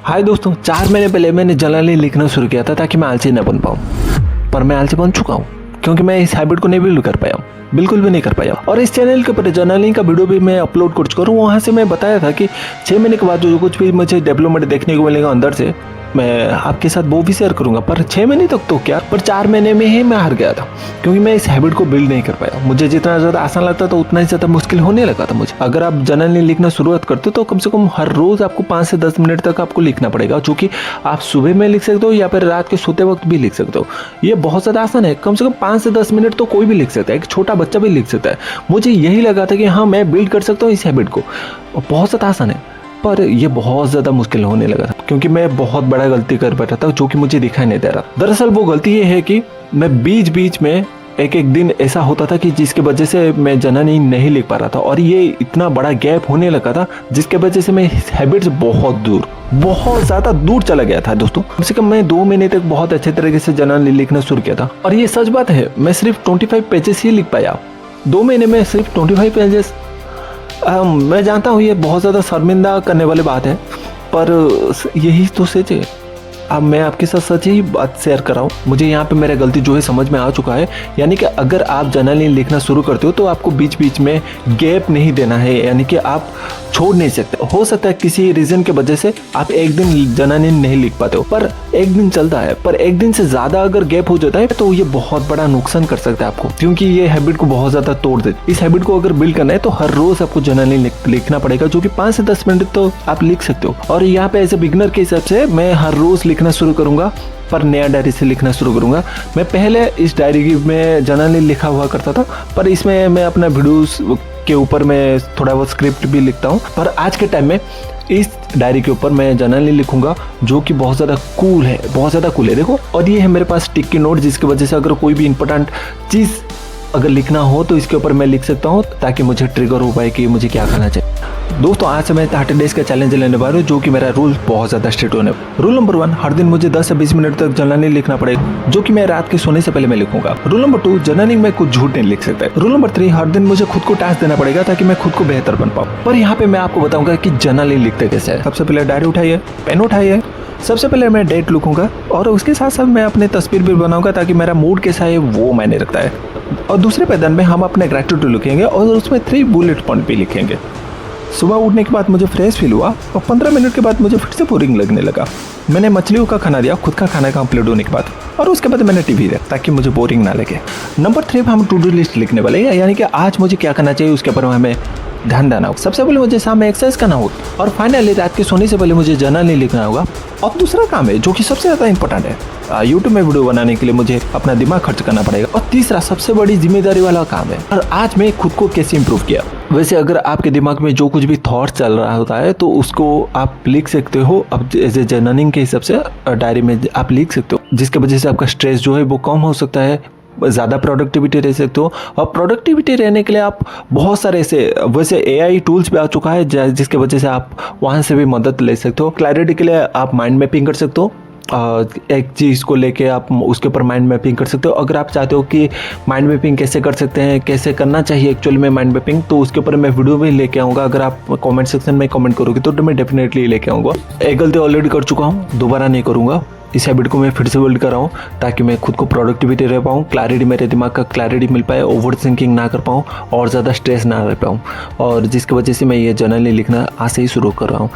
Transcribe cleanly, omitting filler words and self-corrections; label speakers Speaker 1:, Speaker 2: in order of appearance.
Speaker 1: हाय दोस्तों, 4 महीने पहले मैंने जर्नलिंग लिखना शुरू किया था ताकि मैं आलसी न बन पाऊँ, पर मैं आलसी बन चुका हूँ क्योंकि मैं इस हैबिट को नहीं बिल्ड कर पाया, बिल्कुल भी नहीं कर पाया। और इस चैनल के ऊपर जर्नलिंग का वीडियो भी मैं अपलोड कर चुका हूँ। वहाँ से मैं बताया था कि 6 महीने के बाद जो कुछ भी मुझे डेवलपमेंट देखने को मिलेगा अंदर से, मैं आपके साथ वो भी शेयर करूंगा। पर 6 महीने तक तो क्या, पर 4 महीने में ही मैं हार गया था क्योंकि मैं इस हैबिट को बिल्ड नहीं कर पाया। मुझे जितना ज़्यादा आसान लगता था उतना ही ज़्यादा मुश्किल होने लगा था मुझे। अगर आप जर्नलिंग लिखना शुरुआत करते हो तो कम से कम हर रोज़ आपको 5 से 10 मिनट तक आपको लिखना पड़ेगा, जो कि आप सुबह में लिख सकते हो या फिर रात के सोते वक्त भी लिख सकते हो। ये बहुत ज़्यादा आसान है, कम से कम 5 से 10 मिनट तो कोई भी लिख सकता है, एक छोटा बच्चा भी लिख सकता है। मुझे यही लगा था कि हाँ, मैं बिल्ड कर सकता हूँ इस हैबिट को, बहुत ज़्यादा आसान है। पर ये बहुत ज़्यादा मुश्किल होने लगा था क्योंकि मैं बहुत बड़ा गलती कर बैठा था जो कि मुझे दिखाई नहीं दे रहा। दरअसल वो गलती ये है कि मैं बीच बीच में एक दिन ऐसा होता था कि जिसके वजह से मैं जर्नलिंग नहीं लिख पा रहा था, और ये इतना बड़ा गैप होने लगा था जिसके वजह से मैं हैबिट से बहुत ज़्यादा दूर चला गया था। दोस्तों, कम से कम मैं 2 महीने तक बहुत अच्छे तरीके से जर्नलिंग लिखना शुरू किया था, और ये सच बात है, मैं सिर्फ 25 पेजेस ही लिख पाया 2 महीने में, सिर्फ 25 पेजेस। मैं जानता हूँ ये बहुत ज़्यादा शर्मिंदा करने वाली बात है, पर यही तो सच है। अब मैं आपके साथ सच ही बात शेयर कर रहा हूँ। मुझे यहाँ पे मेरा गलती जो है समझ में आ चुका है, यानी कि अगर आप जर्नलिंग लिखना शुरू करते हो तो आपको बीच बीच में गैप नहीं देना है, यानी कि आप छोड़ नहीं सकते। हो सकता है किसी रीज़न के वजह से आप एक दिन जर्नलिंग नहीं लिख पाते हो, पर एक दिन चलता है। पर एक दिन से ज़्यादा अगर गैप हो जाता है तो ये बहुत बड़ा नुकसान कर सकता है आपको, क्योंकि ये हैबिट को बहुत ज़्यादा तोड़ देती। इस हैबिट को अगर बिल्ड करना है तो हर रोज़ आपको जर्नलिंग लिखना पड़ेगा, जो कि 5 से 10 मिनट तो आप लिख सकते हो। और यहाँ पे एज ए बिगनर के हिसाब से मैं हर रोज़ लिखना शुरू करूँगा, पर नया डायरी से लिखना शुरू करूँगा। मैं पहले इस डायरी में जर्नलिंग लिखा हुआ करता था, पर इसमें मैं अपना वीडियोस के ऊपर मैं थोड़ा बहुत स्क्रिप्ट भी लिखता हूँ। पर आज के टाइम में इस डायरी के ऊपर मैं जर्नलिंग लिखूंगा, जो कि बहुत ज़्यादा कूल है, बहुत ज़्यादा कूल है। देखो, और ये है मेरे पास स्टिकी नोट, जिसकी वजह से अगर कोई भी इंपॉर्टेंट चीज़ अगर लिखना हो तो इसके ऊपर मैं लिख सकता हूँ, ताकि मुझे ट्रिगर हो पाए कि मुझे क्या करना चाहिए। दोस्तों, आज से मैं 30 डेज का चैलेंज लेने वाला हूँ, जो कि मेरा रूल बहुत ज़्यादा स्ट्रिक्ट होने। रूल नंबर 1, हर दिन मुझे 10 से 20 मिनट तक जर्नलिंग लिखना पड़ेगा, जो कि मैं रात के सोने से पहले मैं लिखूंगा। रूल नंबर 2, जर्नलिंग में कुछ झूठ नहीं लिख सकता। रूल नंबर 3, हर दिन मुझे खुद को टास्क देना पड़ेगा ताकि मैं खुद को बेहतर बन पाऊँ। पर यहाँ पे मैं आपको बताऊंगा कि जर्नलिंग लिखते कैसे है। सबसे पहले डायरी उठाइए, पेन उठाइए। सबसे पहले मैं डेट लिखूंगा, और उसके साथ साथ मैं अपनी तस्वीर भी बनाऊंगा ताकि मेरा मूड कैसा है वो मायने रखता है। और दूसरे पैटर्न में हम अपने ग्रेटिट्यूड लिखेंगे, और उसमें 3 बुलेट पॉइंट भी लिखेंगे। सुबह उठने के बाद मुझे फ्रेश फील हुआ, और 15 मिनट के बाद मुझे फिर से बोरिंग लगने लगा। मैंने मछलियों का खाना दिया खुद का खाना कंप्लीट होने के बाद, और उसके बाद मैंने टीवी देखा ताकि मुझे बोरिंग ना लगे। नंबर 3 पे हम टू डू लिस्ट लिखने वाले हैं, यानी कि आज मुझे क्या करना चाहिए उसके ऊपर हमें ध्यान देना होगा। सबसे पहले मुझे शाम में एक्सरसाइज करना होगा, और फाइनली रात के सोने से पहले मुझे जर्नलिंग लिखना होगा। और दूसरा काम है जो कि सबसे ज़्यादा इंपॉर्टेंट है, यूट्यूब में वीडियो बनाने के लिए मुझे अपना दिमाग खर्च करना पड़ेगा। और तीसरा सबसे बड़ी जिम्मेदारी वाला काम है, और आज मैं खुद को कैसे इंप्रूव किया। वैसे अगर आपके दिमाग में जो कुछ भी थॉट चल रहा होता है तो उसको आप लिख सकते हो। अब एज ए जर्नलिंग के हिसाब से डायरी में आप लिख सकते हो, जिसकी वजह से आपका स्ट्रेस जो है वो कम हो सकता है, ज़्यादा प्रोडक्टिविटी रह सकते हो। और प्रोडक्टिविटी रहने के लिए आप बहुत सारे ऐसे वैसे AI टूल्स भी आ चुका है, जिसके वजह से आप वहाँ से भी मदद ले सकते हो। क्लैरिटी के लिए आप माइंड मैपिंग कर सकते हो, एक चीज़ को लेके आप उसके ऊपर माइंड मैपिंग कर सकते हो। अगर आप चाहते हो कि माइंड मैपिंग कैसे कर सकते हैं, कैसे करना चाहिए एक्चुअली में माइंड मैपिंग, तो उसके ऊपर मैं वीडियो भी लेके आऊँगा। अगर आप कमेंट सेक्शन में कमेंट करोगे तो मैं डेफिनेटली लेके आऊँगा। एक गलती ऑलरेडी कर चुका हूँ, दोबारा नहीं करूँगा। इस हैबिट को मैं फिर से बिल्ड कर रहा हूँ ताकि मैं खुद को प्रोडक्टिविटी रह पाऊँ, क्लैरिटी, मेरे दिमाग का क्लैरिटी मिल पाए, ओवर थिंकिंग ना कर पाऊँ, और ज़्यादा स्ट्रेस ना रह पाऊँ, और जिसकी वजह से मैं ये जर्नलिंग लिखना आज से ही शुरू कर रहा हूँ।